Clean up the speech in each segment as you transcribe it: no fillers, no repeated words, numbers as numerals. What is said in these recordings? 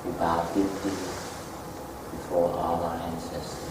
We bow deeply before all our ancestors.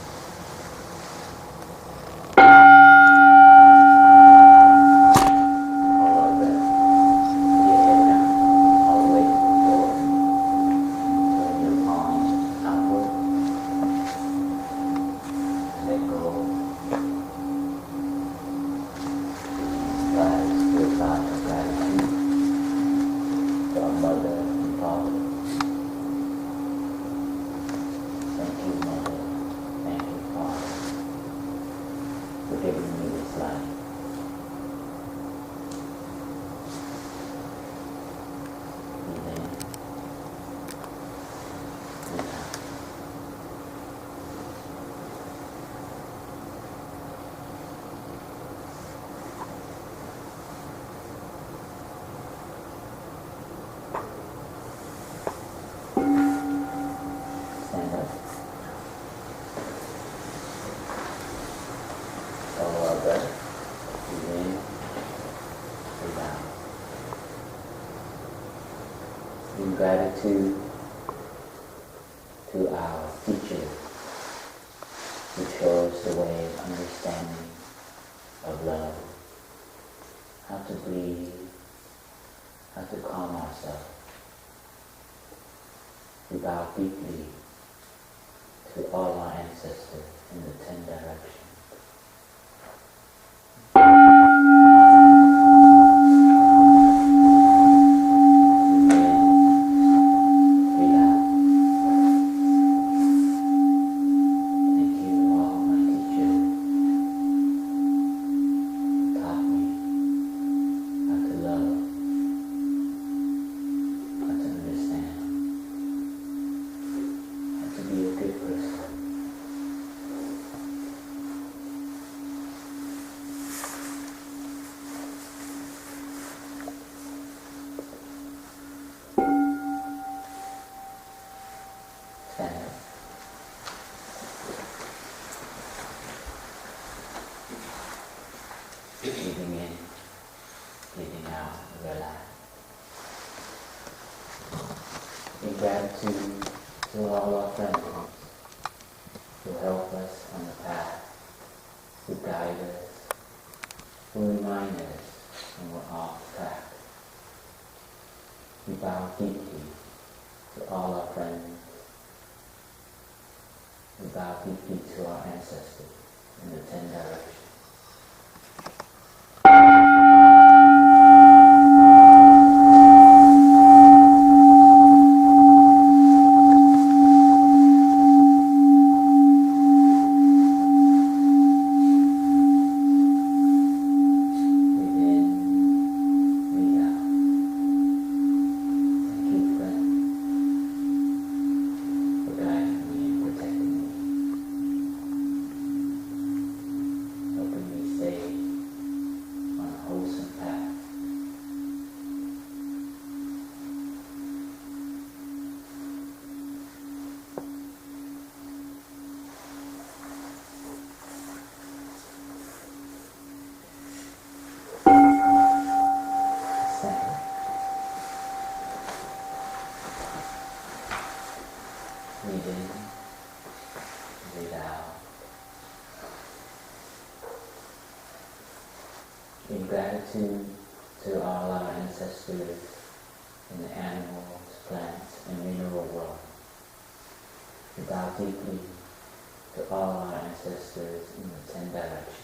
In gratitude to our teacher who shows the way of understanding, of love, how to breathe, how to calm ourselves. We bow deeply to all our ancestors in the 10 directions. Breathing in, breathing out, relax. In gratitude to all our friends who help us on the path, who guide us, who remind us when we're off track. We bow deeply to all our friends. We bow deeply to our ancestors in the 10 directions. Breathe in, breathe out. In gratitude to all our ancestors in the animals, plants, and mineral world. We bow deeply to all our ancestors in the 10 directions.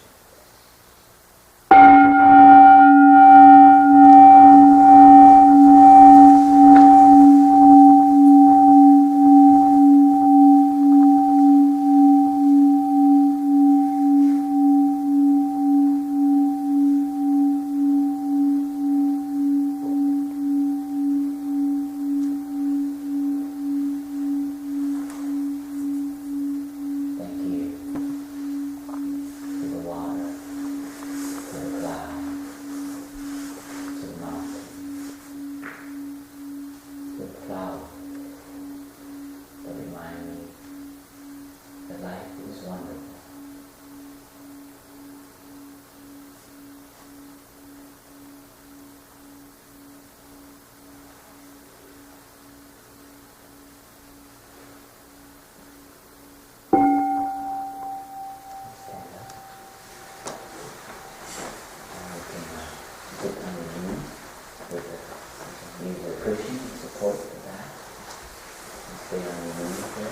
stay on your knees here.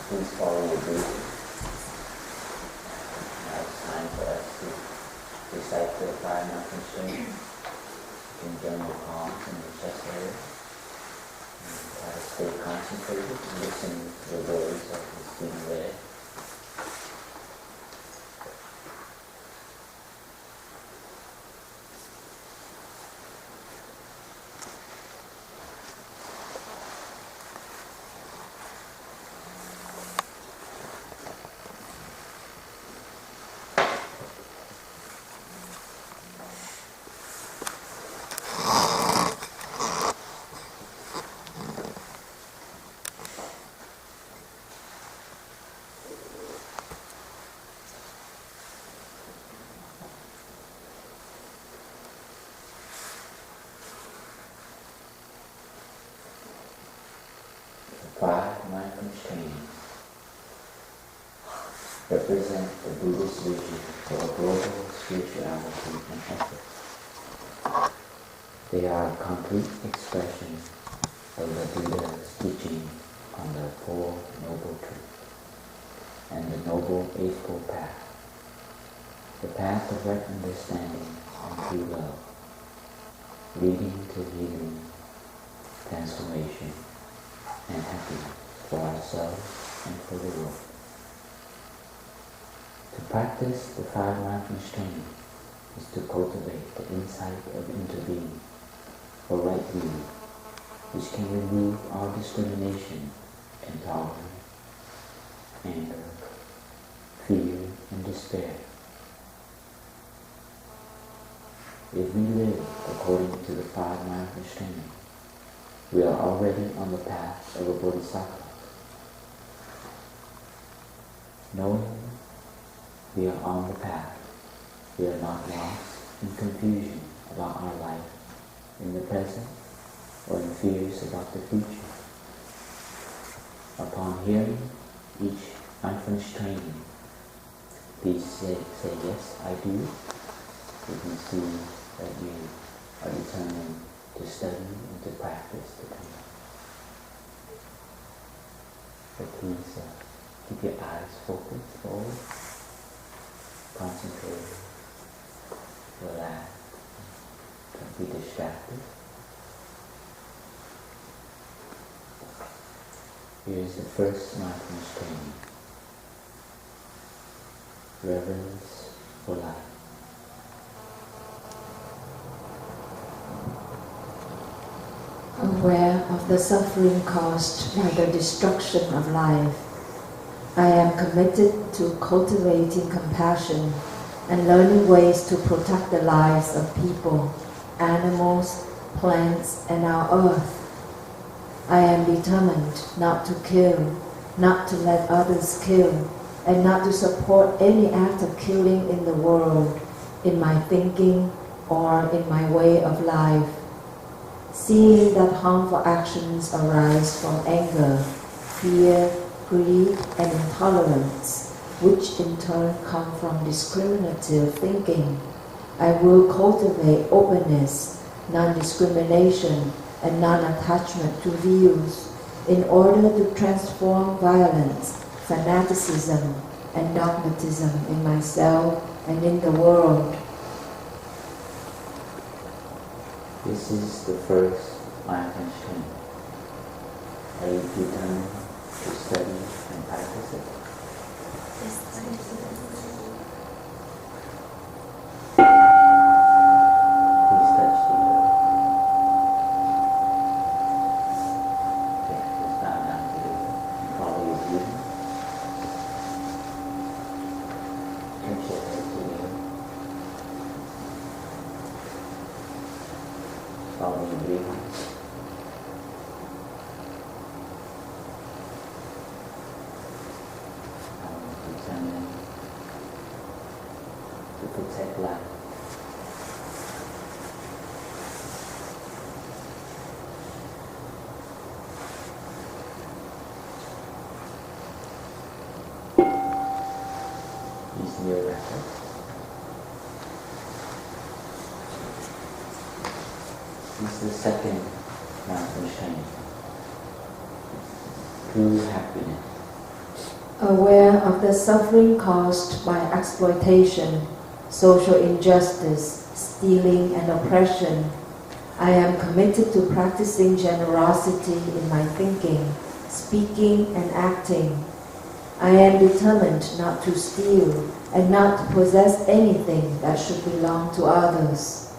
Please follow your breathing. Now it's time for us to recite the 5 mindfulness training. You can join your palms in the chest area. And try to stay concentrated and listen to the words as it's being read. Five mindfulness trainings represent the Buddhist vision for global spirituality and ethics. They are a complete expression of the Buddha's teaching on the Four Noble Truths and the Noble Eightfold Path, the path of right understanding and true love, leading to healing, transformation, and happiness for ourselves and for the world. To practice the 5 mindfulness training is to cultivate the insight of interbeing for right view, which can remove all discrimination, intolerance, anger, fear, and despair. If we live according to the 5 mindfulness training, we are already on the path of a bodhisattva. Knowing we are on the path, we are not lost in confusion about our life in the present or in fears about the future. Upon hearing each mindfulness training, please say yes, I do. You can see that you are determined to study and to practice the training. But please keep your eyes focused forward, concentrate, relax, don't be distracted. Here is the first mindfulness training. Reverence for life. Aware of the suffering caused by the destruction of life, I am committed to cultivating compassion and learning ways to protect the lives of people, animals, plants, and our earth. I am determined not to kill, not to let others kill, and not to support any act of killing in the world, in my thinking or in my way of life. Seeing that harmful actions arise from anger, fear, greed, and intolerance, which in turn come from discriminative thinking, I will cultivate openness, non-discrimination, and non-attachment to views in order to transform violence, fanaticism, and dogmatism in myself and in the world. This is the first mindfulness training. Are you determined to study and practice it? Yes, Please touch the earth. Yeah, just bow down to the earth and follow your breathing. Touch your head to the earth. Follow your breathing. Determined to protect life. Using your efforts, This is the second mindfulness training. True happiness. Aware of the suffering caused by exploitation, social injustice, stealing and oppression, I am committed to practicing generosity in my thinking, speaking and acting. I am determined not to steal and not to possess anything that should belong to others.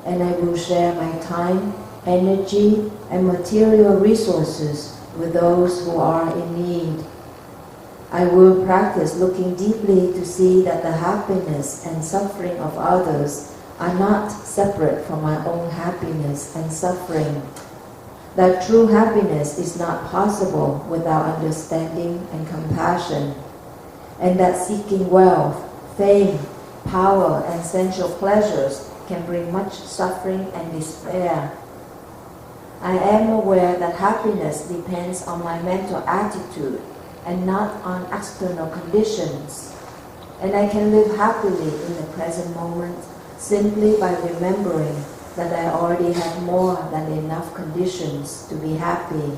And I will share my time, energy and material resources with those who are in need. I will practice looking deeply to see that the happiness and suffering of others are not separate from my own happiness and suffering. That true happiness is not possible without understanding and compassion, and that seeking wealth, fame, power, and sensual pleasures can bring much suffering and despair. I am aware that happiness depends on my mental attitude and not on external conditions, and I can live happily in the present moment simply by remembering that I already have more than enough conditions to be happy.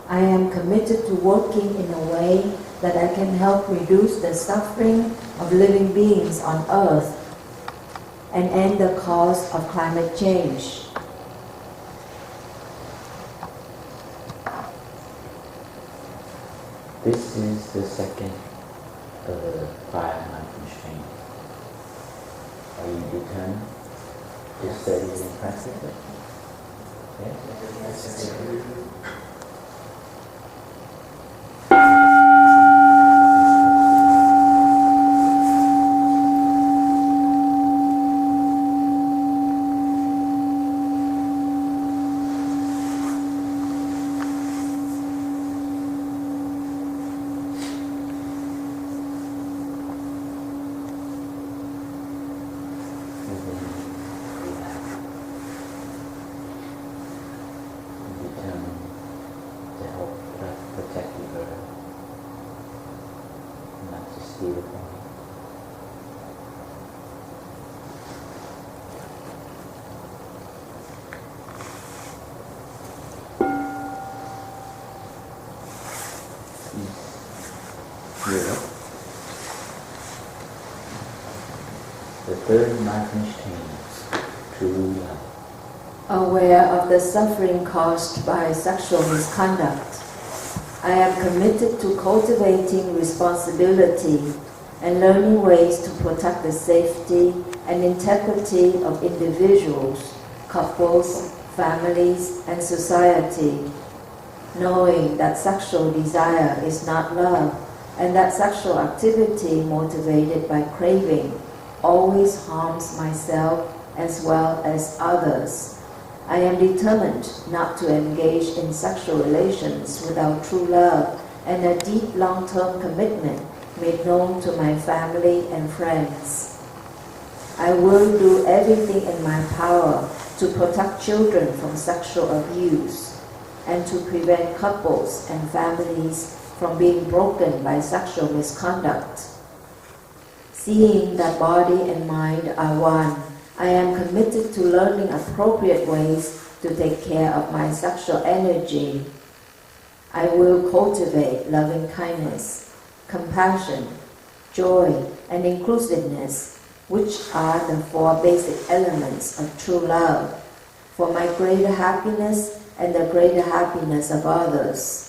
I am committed to working in a way that I can help reduce the suffering of living beings on earth and end the cause of climate change. This is the second of the 5 mindfulness training. Are you determined to study and practice it? Yes? The third mindfulness training, true love. Aware of the suffering caused by sexual misconduct, I am committed to cultivating responsibility and learning ways to protect the safety and integrity of individuals, couples, families, and society, knowing that sexual desire is not love and that sexual activity motivated by craving always harms myself as well as others. I am determined not to engage in sexual relations without true love and a deep long-term commitment made known to my family and friends. I will do everything in my power to protect children from sexual abuse and to prevent couples and families from being broken by sexual misconduct. Seeing that body and mind are one, I am committed to learning appropriate ways to take care of my sexual energy. I will cultivate loving kindness, compassion, joy, and inclusiveness, which are the 4 basic elements of true love, for my greater happiness and the greater happiness of others.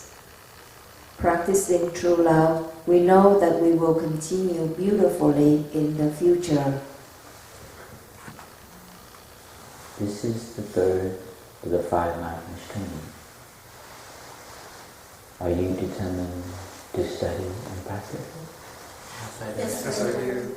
Practicing true love, we know that we will continue beautifully in the future. This is the third of the 5 mindfulness training. Are you determined to study and practice it? Yes, I do.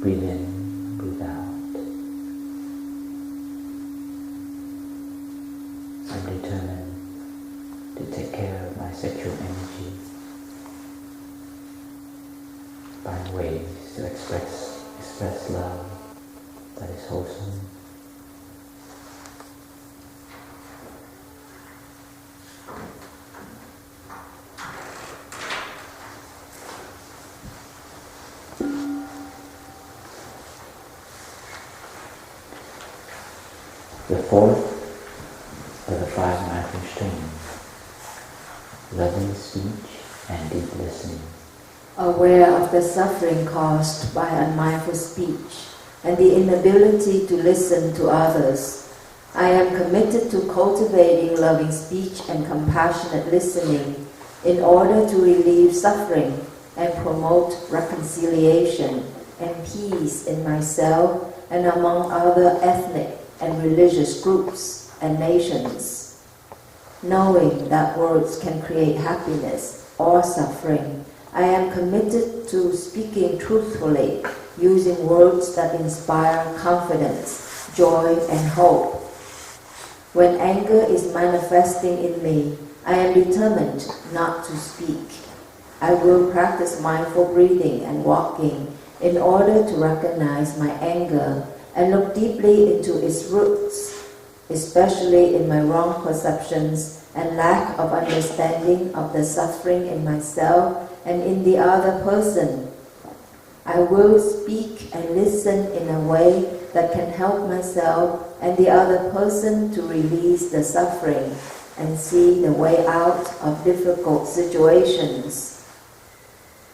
Breathe in, breathe out. I'm determined to take care of my sexual energy, find ways to express love that is wholesome. The fourth of the 5 mindful streams, loving speech and deep listening. Aware of the suffering caused by unmindful speech and the inability to listen to others, I am committed to cultivating loving speech and compassionate listening in order to relieve suffering and promote reconciliation and peace in myself and among other ethnic and religious groups and nations. Knowing that words can create happiness or suffering, I am committed to speaking truthfully, using words that inspire confidence, joy, and hope. When anger is manifesting in me, I am determined not to speak. I will practice mindful breathing and walking in order to recognize my anger and look deeply into its roots, especially in my wrong perceptions and lack of understanding of the suffering in myself and in the other person. I will speak and listen in a way that can help myself and the other person to release the suffering and see the way out of difficult situations.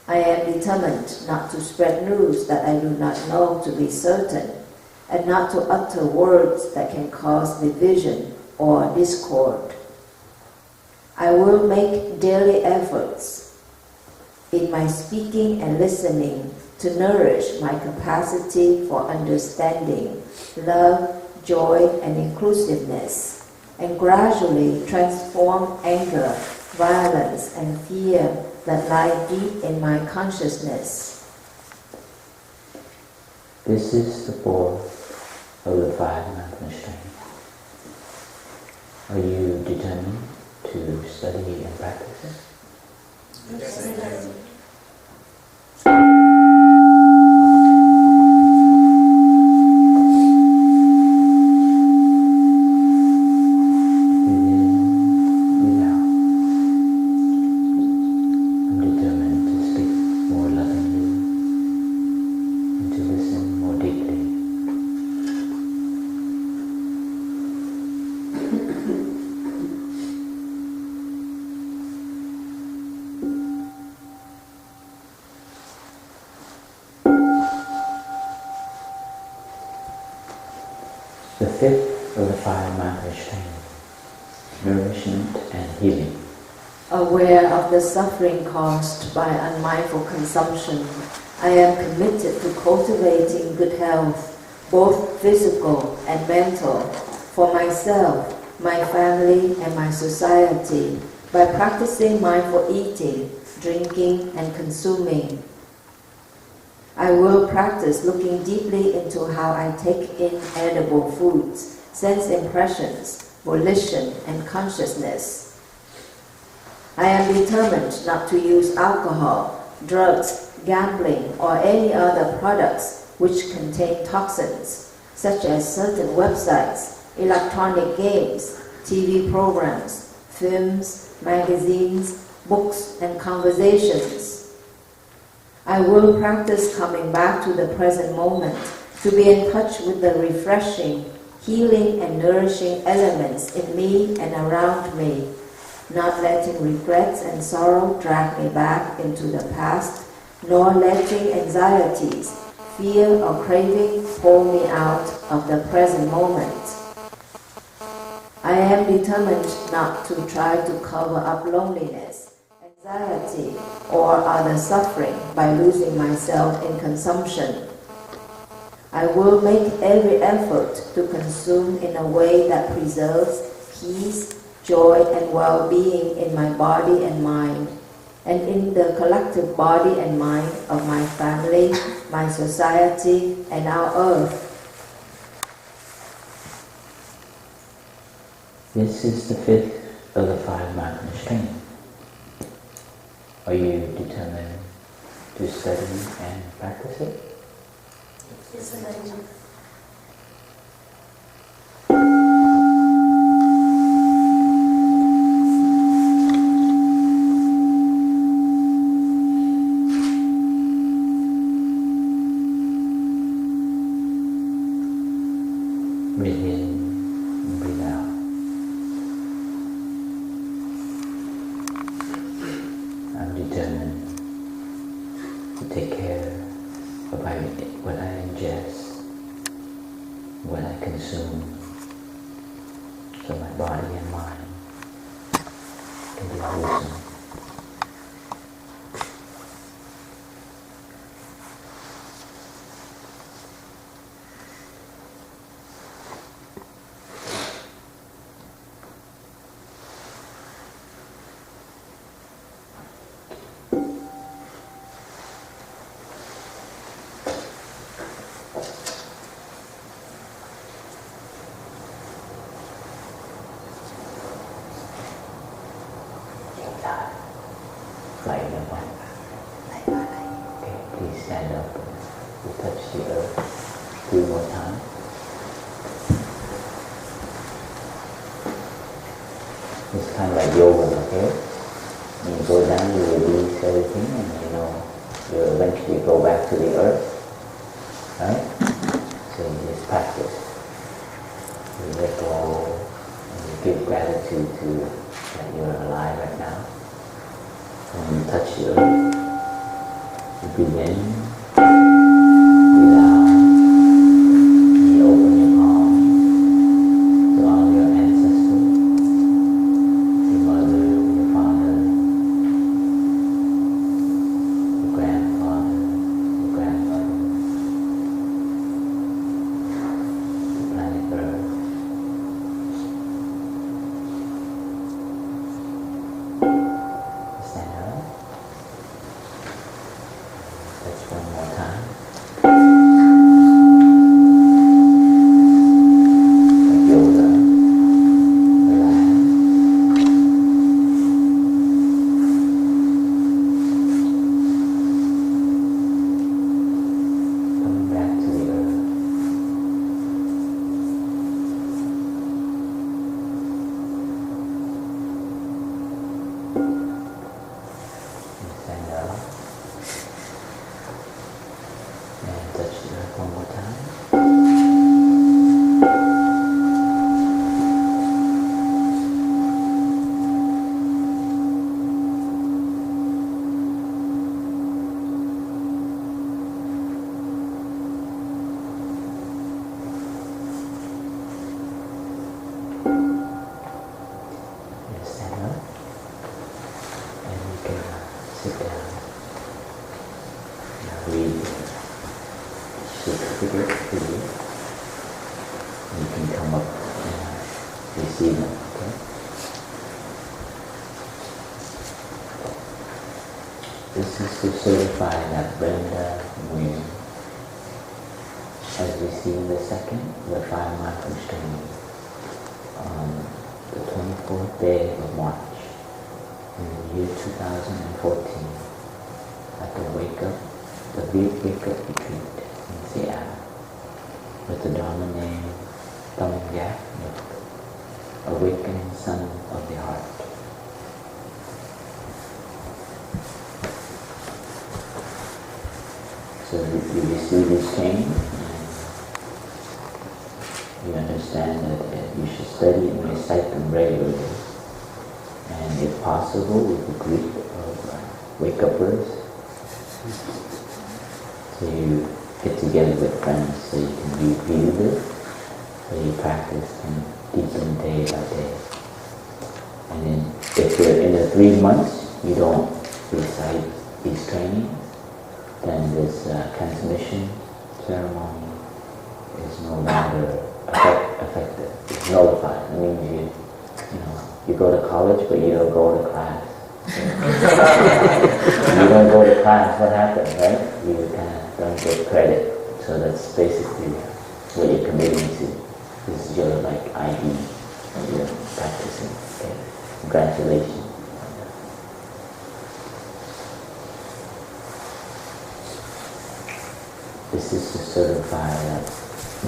I am determined not to spread news that I do not know to be certain, and not to utter words that can cause division or discord. I will make daily efforts in my speaking and listening to nourish my capacity for understanding, love, joy, and inclusiveness, and gradually transform anger, violence, and fear that lie deep in my consciousness. This is the fourth of the 5 mindfulness streams. Are you determined to study and practice it? Yes. The fifth of the 5 mindfulness streams, nourishment and healing. Aware of the suffering caused by unmindful consumption, I am committed to cultivating good health, both physical and mental, for myself, my family, and my society by practicing mindful eating, drinking, and consuming. I will practice looking deeply into how I take in edible foods, sense impressions, volition, and consciousness. I am determined not to use alcohol, drugs, gambling, or any other products which contain toxins, such as certain websites, electronic games, TV programs, films, magazines, books, and conversations. I will practice coming back to the present moment to be in touch with the refreshing, healing, and nourishing elements in me and around me, not letting regrets and sorrow drag me back into the past, nor letting anxieties, fear, or craving pull me out of the present moment. I am determined not to try to cover up loneliness, anxiety, or other suffering by losing myself in consumption. I will make every effort to consume in a way that preserves peace, joy, and well-being in my body and mind, and in the collective body and mind of my family, my society, and our earth. This is the fifth of the 5 mindfulness streams. Are you determined to study and practice it? Yes. what I ingest, what I consume, so my body and mind can be wholesome. Okay, please stand up. We touch the earth 3 more times. It's kind of like yoga, okay? When you go down, you release everything, and you eventually go back to the earth, right? So you just practice. You let go, and you give gratitude to that you're alive right now. When you touch the earth, you breathe in, breathe out, and you open your palm to all your ancestors, your mother, your father, your grandfather, your grandmother, the planet Earth. Stand up. Touch one more time. Like yoga. Relax. Coming back to the earth. Stand up. And touch the earth one more time. And stand up. And you can sit down. Now read certificate for you. You can come up and receive them, okay? This is to certify that Brenda Nguyen has received the 5 mindfulness training on the 24th day of March in the year 2014 at the Viet Wake Up Retreat in Seattle with the Dharma name Thầy, Awakening Son of the Heart. So you receive this training and you understand that you should study and recite them regularly, and if possible with a group of wake-uppers. So you get together with friends so you can review this, so you practice and deepen day by day. And then if you're in the 3 months you don't recite these trainings, then this transmission ceremony is no longer effective. It's nullified. It means you go to college but you don't go to class. You don't go to class, what happens, right? You kind of don't get credit. So that's basically what you're committing to. This is your ID that you're practicing. Okay? Congratulations. This is to certify that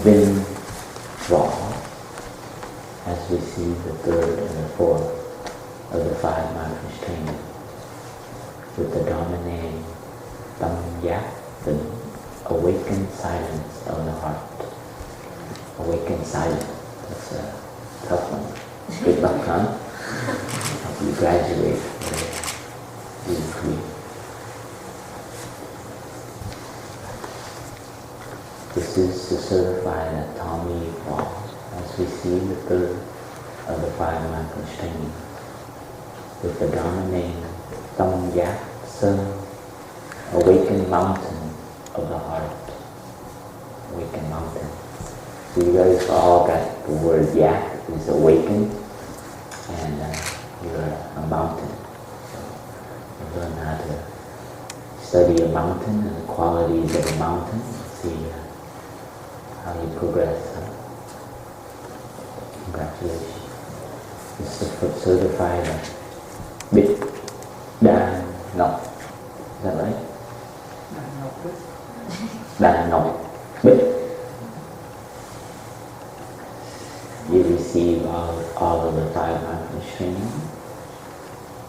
Vin Raw has received the 3rd and the 4th of the 5 mindfulness training with the Dharma name Vin, Awakened Silence of the Heart. Awakened Silence. That's a tough one. Good luck, huh? Hope you graduate with degree. This is to certify that Tommy Ball has received the third of the 5 mindfulness training with the Dharma name Tâm Giác Sơn, awakened mountain of the heart. Awakened mountain. So you guys all got the word Yak is awakened, and you're a mountain. So you learn how to study a mountain and the qualities of a mountain. See how you progress. Congratulations. This is to certify that Biết Đa Ngọc. Is that right? Đa Ngọc Biết. You receive all of the 5 mindfulness training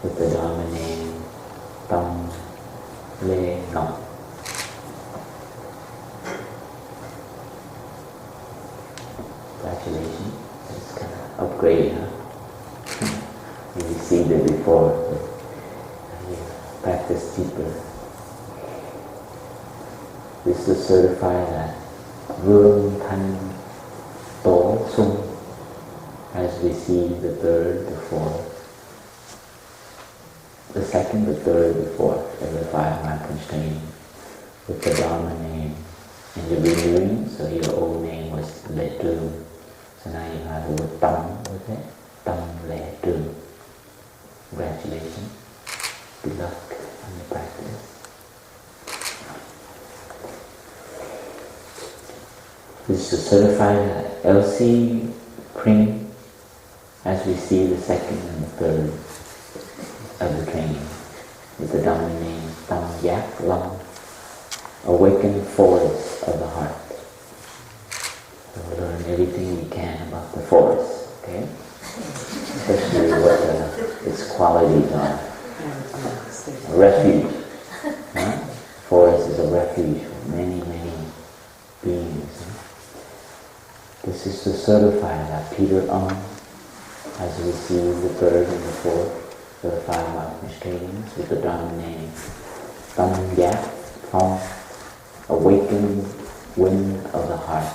with the Dharma name Tâm Lê Ngọc. Congratulations. It's kind of upgrade, huh? You received it before, but you practice deeper. This is to certify that Vương Thanh Tố Sung has received the third, the fourth, the second, the third, the fourth of the 5 mindfulness training with the Dharma name. And you're renewing, so your old name was Lê Trung. So now you have the word Tâm with it. Tâm Lê Trung. Congratulations. Good luck on your practice. This is to certify that Elsie Pring has received the second and the third of the training with the Dhamma name Tam Yak Long, awakened forest of the heart. So we'll learn everything we can about the forest, okay? Especially what its qualities are. A refuge. Huh? Forest is a refuge for many, many beings. Huh? This is to certify that Peter has received the third and the fourth of the 5 mindfulness trainings with the Dharma name Tam Yak Phong, awakened wind of the heart.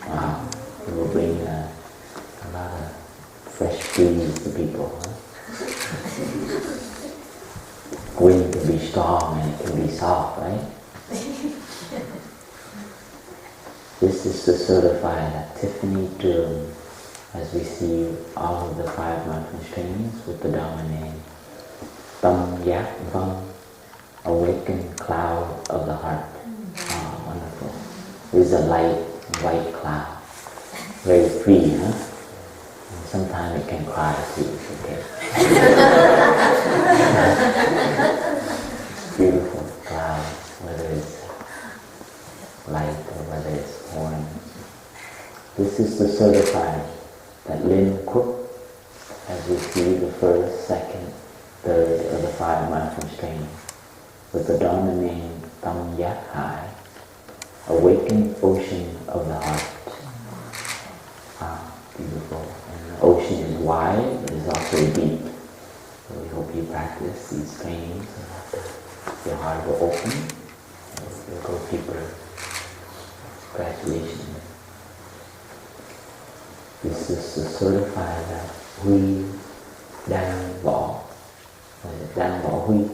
Wow, it will bring a lot of fresh breeze to people. Huh? Wind can be strong and it can be soft, right? This is to certify that Tiffany Durham has received all of the 5 mindfulness trainings with the Dharma name Tam Yak Vang, awakened cloud of the heart. Oh, wonderful. It is a light, white cloud. Very free, huh? And sometimes it can cry too, okay? It's beautiful cloud, whether it's light or whether it's warm. This is to certify that Lin Cook has received the first, second, third of the 5 mindfulness training with the Dharma name Tam Yak Hai, awakened ocean of the heart. Ah, beautiful. And the ocean is wide, but it's also deep. So we hope you practice these trainings so that your heart will open and you'll go deeper. Congratulations. This is to certify that Huy Đang Võ. Đang Võ Huy.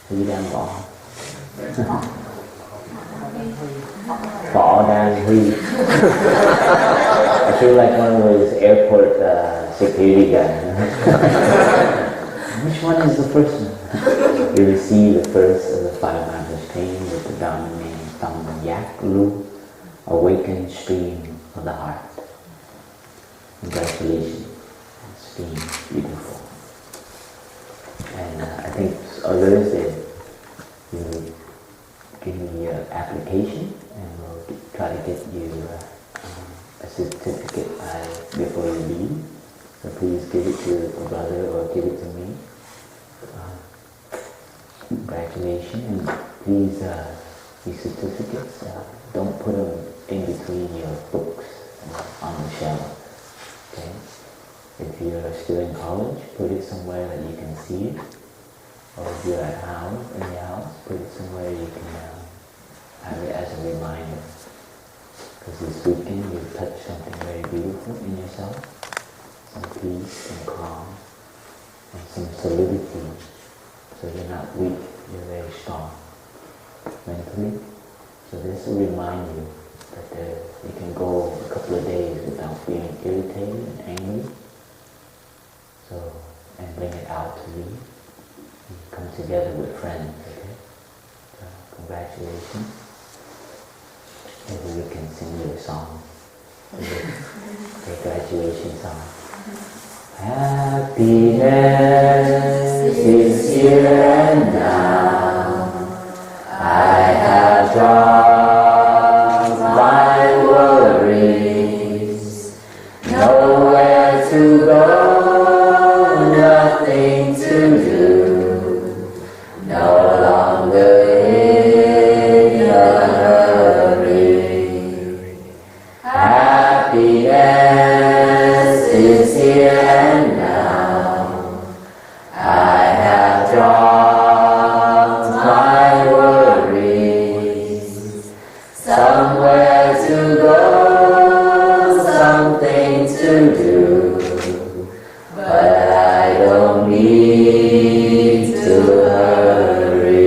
Huy Đang Võ. Võ Đang Huy. I feel like one of those airport security guys. Which one is the first one? You receive the first of the 5 mindfulness training with the Dharma name Tam Yak Lu, awakened stream of the heart. Congratulations. It's been beautiful. And I think others that you give me your application and we'll try to get you a certificate before you leave. So please give it to a brother or give it to me. Congratulations. And please, these certificates, don't put them in between your books on the shelf. Okay? If you're still in college, put it somewhere that you can see it. Or if you're in your house, put it somewhere you can have it as a reminder. this weekend you touch something very beautiful in yourself, some peace, some calm, and some solidity. So you're not weak, you're very strong mentally. So this will remind you that you can go a couple of days without feeling irritated and angry. So, and bring it out to you. And come together with friends, okay? So, congratulations. Maybe we can sing you a song. The graduation song. Happiness is here and now. I have dropped my worries. Nowhere to go, nothing to do. No longer in a hurry. Happiness is here and now. I have dropped my worries. Somewhere to go, something to do. But I don't need to hurry.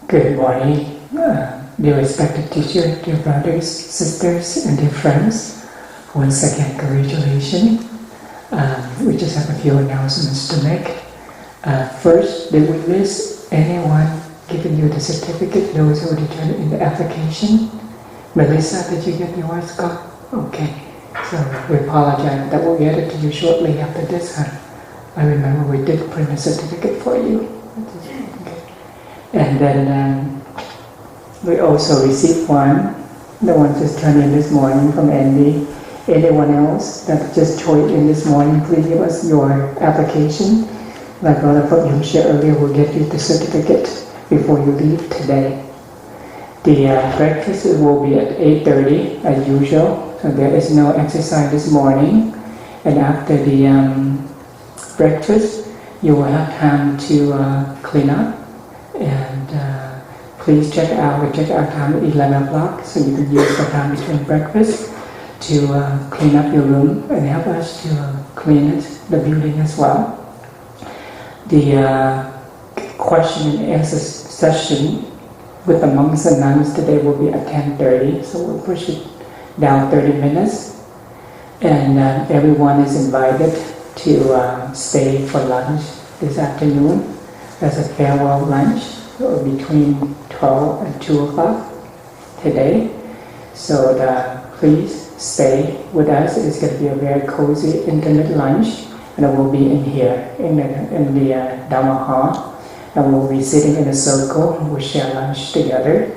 Good morning, dear respected teacher, dear brothers, sisters, and dear friends. Once again, congratulations. We just have a few announcements to make. First, did we miss anyone giving you the certificate? Those who already turned in the application? Melissa, did you get yours, Scott? Okay. So we apologize. That will get it to you shortly after this. I remember we did print a certificate for you. Okay. And then we also received one. The one just turned in this morning from Andy. Anyone else that just joined in this morning, please give us your application. Like Brother Phật shared earlier, we'll get you the certificate before you leave today. The breakfast will be at 8:30 as usual. So there is no exercise this morning. And after the breakfast, you will have time to clean up. And please check out time at 11 o'clock so you can use the time between breakfast to clean up your room and help us to clean it, the building as well. The question and answer session with the monks and nuns today will be at 10:30, so we'll push it down 30 minutes. And everyone is invited to stay for lunch this afternoon as a farewell lunch between 12 and 2 o'clock today. So please stay with us. It's going to be a very cozy, intimate lunch, and it will be in here, in the Dhamma hall. And we'll be sitting in a circle and we'll share lunch together.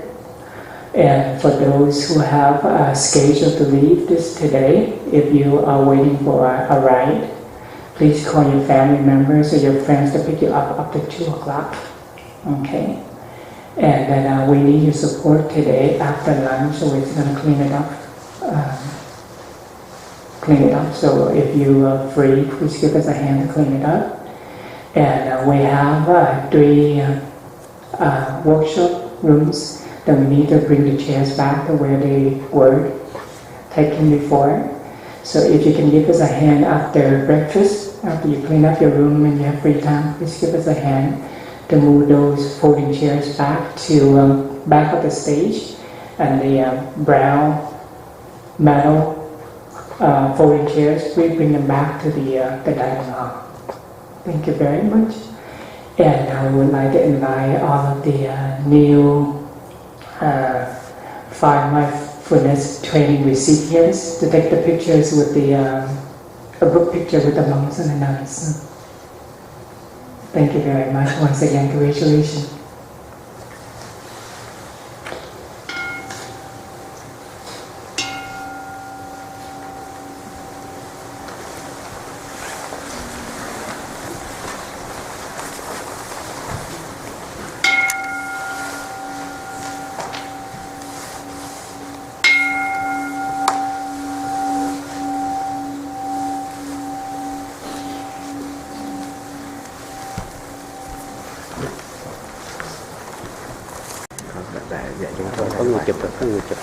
And for those who have scheduled to leave this today, if you are waiting for a ride, please call your family members or your friends to pick you up after 2 o'clock. Okay? And then we need your support today after lunch, so we're going to clean it up. So if you are free, please give us a hand to clean it up. And we have 3 workshop rooms that we need to bring the chairs back to where they were taken before. So if you can give us a hand after breakfast, after you clean up your room and you have free time, please give us a hand to move those folding chairs back to back of the stage, and the brown metal folding chairs, we bring them back to the dining hall. Thank you very much. And I would like to invite all of the new 5 mindfulness training recipients to take the pictures with a group picture with the monks and the nuns. Thank you very much. Once again, congratulations. Dạ chúng tôi có người chụp, có người chụp.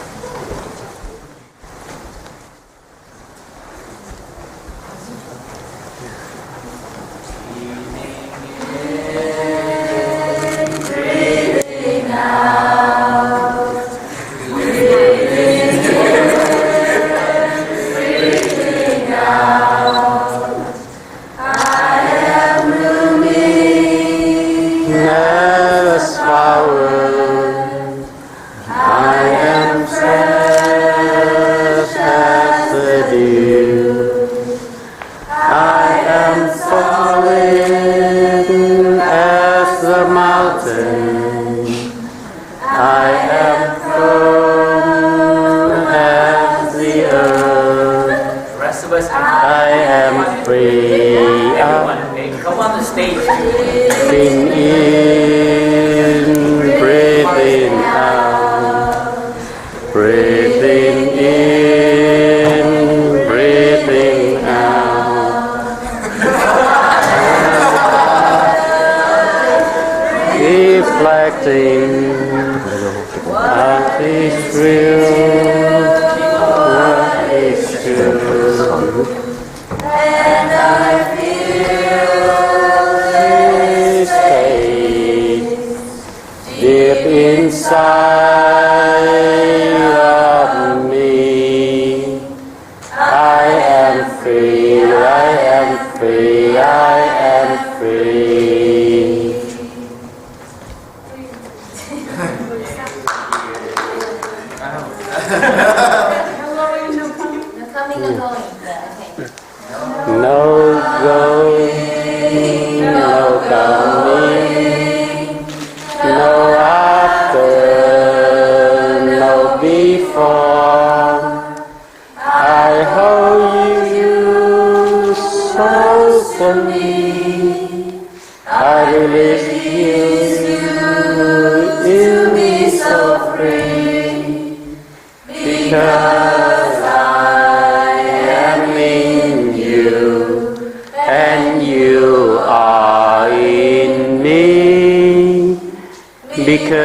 To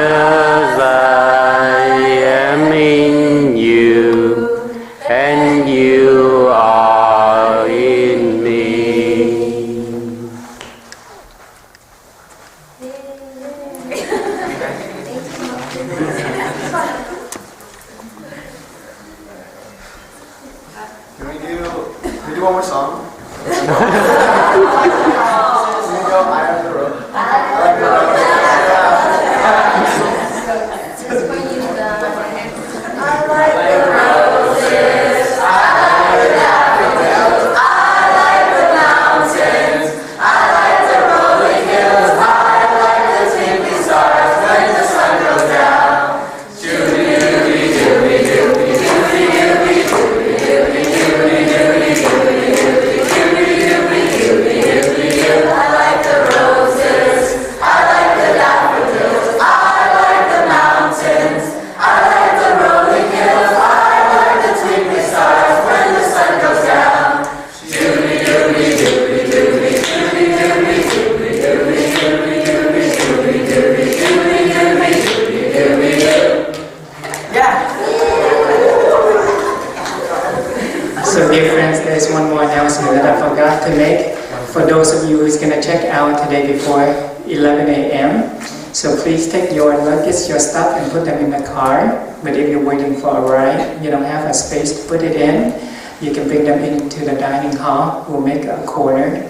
So dear friends, there's one more announcement that I forgot to make. For those of you who's going to check out today before 11 a.m., so please take your luggage, your stuff, and put them in the car. But if you're waiting for a ride, you don't have a space to put it in, you can bring them into the dining hall. We'll make a corner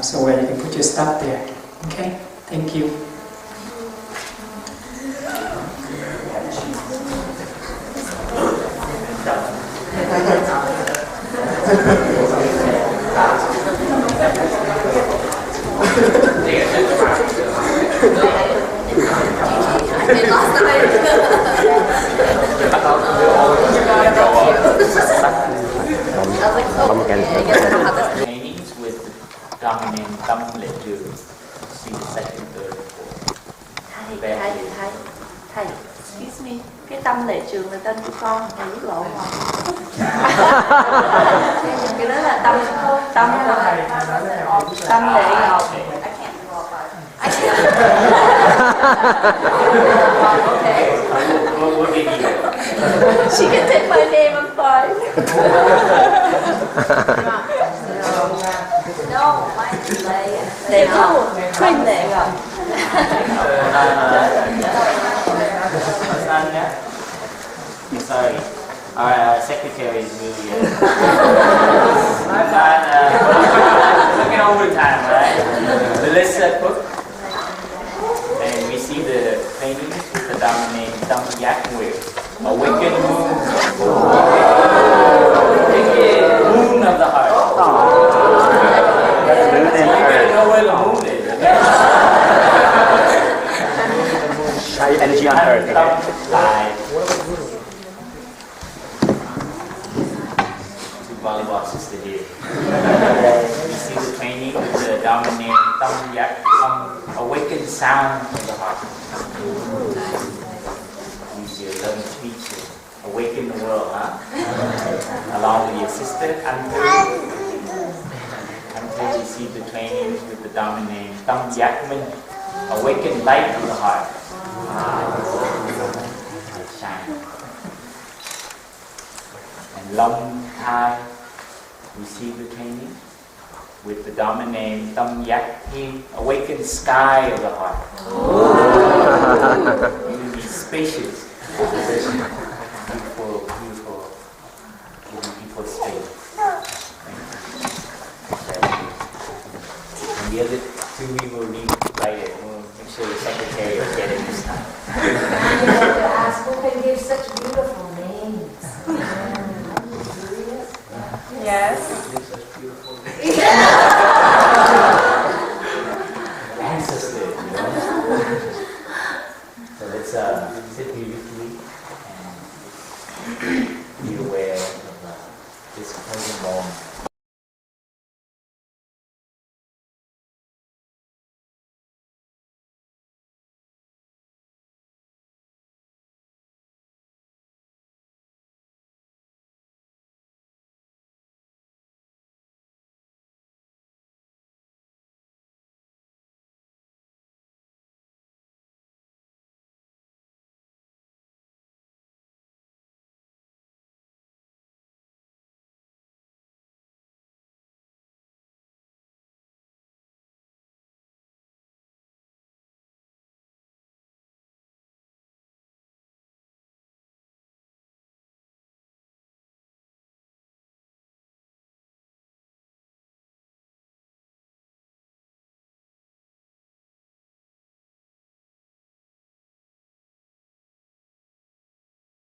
so where you can put your stuff there. Okay? Thank you. Trainings with dominant tâm lệ trường. See the second, third, fourth. Thầy, excuse me, cái tâm lệ trường là tên của con, thầy biết lộn không? Cái đó là tâm lệ ngọc. She can take my name, I'm fine. No, mine is Lệ Ngọc. Queen Lệ Ngọc. Sorry, our secretary is really looking over time, right? The list book, and we see the training with the dominant tâm giác nguyện, awaken moon, moon of the heart. You better know where the moon is. Energy on earth. Volleyball sister here. You see the training with the dominant tâm giác, awaken sound of the heart. You see your loving speech, awaken the world, huh? Along with your sister, until you see the training with the dominant tâm giác minh, awaken light of the heart. Shine. And long time, we see the training with the dominant tâm giác thiên, awaken sky of the heart. You will be spacious, beautiful, giving people space. And the other two we will rewrite it. We'll make sure the secretary will get it this time. You have to ask who can give such beautiful names. Yes. Ancestor, you know. So let's sit beautifully and be aware of this present moment.